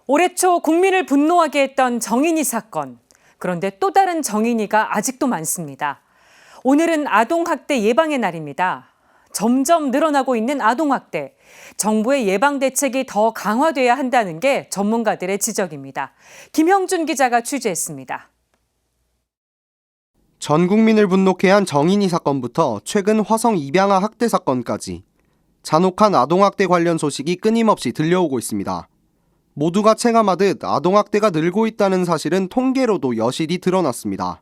올해 초 국민을 분노하게 했던 정인이 사건. 그런데 또 다른 정인이가 아직도 많습니다. 오늘은 아동학대 예방의 날입니다. 점점 늘어나고 있는 아동학대. 정부의 예방 대책이 더 강화돼야 한다는 게 전문가들의 지적입니다. 김형준 기자가 취재했습니다. 전 국민을 분노케 한 정인이 사건부터 최근 화성 입양아 학대 사건까지 잔혹한 아동학대 관련 소식이 끊임없이 들려오고 있습니다. 모두가 체감하듯 아동학대가 늘고 있다는 사실은 통계로도 여실히 드러났습니다.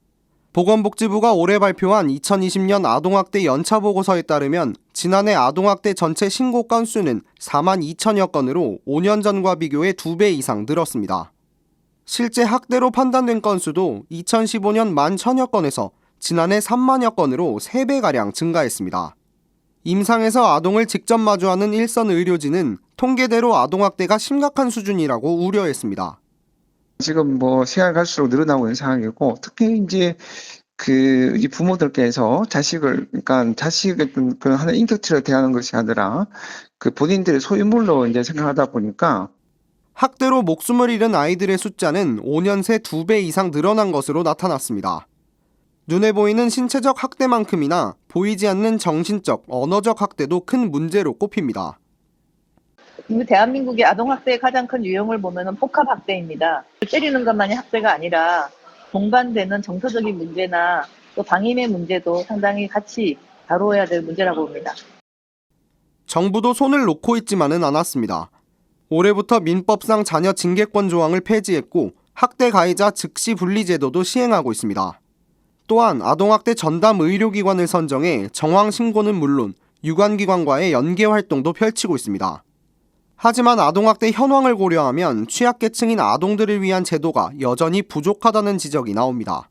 보건복지부가 올해 발표한 2020년 아동학대 연차보고서에 따르면 지난해 아동학대 전체 신고 건수는 4만 2천여 건으로 5년 전과 비교해 2배 이상 늘었습니다. 실제 학대로 판단된 건수도 2015년 1만 1천여 건에서 지난해 3만여 건으로 3배가량 증가했습니다. 임상에서 아동을 직접 마주하는 일선 의료진은 통계대로 아동학대가 심각한 수준이라고 우려했습니다. 지금 시간이 갈수록 늘어나고 있는 상황이고, 특히 이제 이 부모들께서 자식을 그런 하나의 인격체로 대하는 것이 아니라 본인들의 소유물로 이제 생각하다 보니까 학대로 목숨을 잃은 아이들의 숫자는 5년 새 2배 이상 늘어난 것으로 나타났습니다. 눈에 보이는 신체적 학대만큼이나 보이지 않는 정신적, 언어적 학대도 큰 문제로 꼽힙니다. 대한민국의 아동학대의 가장 큰 유형을 보면 복합학대입니다. 때리는 것만이 학대가 아니라 동반되는 정서적인 문제나 또 방임의 문제도 상당히 같이 다루어야 될 문제라고 봅니다. 정부도 손을 놓고 있지만은 않았습니다. 올해부터 민법상 자녀 징계권 조항을 폐지했고 학대 가해자 즉시 분리 제도도 시행하고 있습니다. 또한 아동학대 전담 의료기관을 선정해 정황 신고는 물론 유관기관과의 연계 활동도 펼치고 있습니다. 하지만 아동학대 현황을 고려하면 취약계층인 아동들을 위한 제도가 여전히 부족하다는 지적이 나옵니다.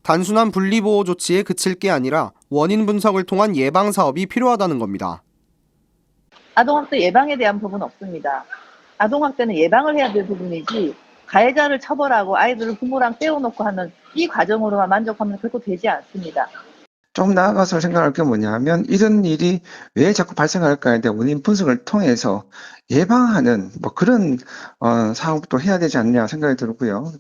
단순한 분리보호 조치에 그칠 게 아니라 원인 분석을 통한 예방 사업이 필요하다는 겁니다. 아동학대 예방에 대한 부분은 없습니다. 아동학대는 예방을 해야 될 부분이지 가해자를 처벌하고 아이들을 부모랑 떼어놓고 하는 이 과정으로만 만족하면 결코 되지 않습니다. 좀 나아가서 생각할 게 뭐냐면 이런 일이 왜 자꾸 발생할까에 대한 원인 분석을 통해서 예방하는 그런 사업도 해야 되지 않냐 생각이 들고요.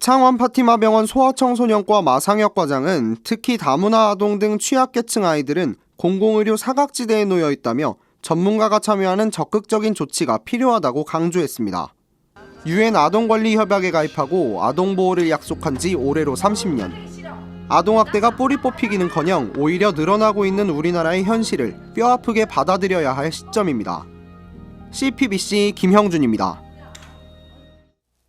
창원 파티마병원 소아청소년과 마상혁 과장은 특히 다문화 아동 등 취약계층 아이들은 공공의료 사각지대에 놓여 있다며 전문가가 참여하는 적극적인 조치가 필요하다고 강조했습니다. 유엔 아동권리협약에 가입하고 아동보호를 약속한 지 올해로 30년. 아동학대가 뿌리 뽑히기는커녕 오히려 늘어나고 있는 우리나라의 현실을 뼈아프게 받아들여야 할 시점입니다. CPBC 김형준입니다.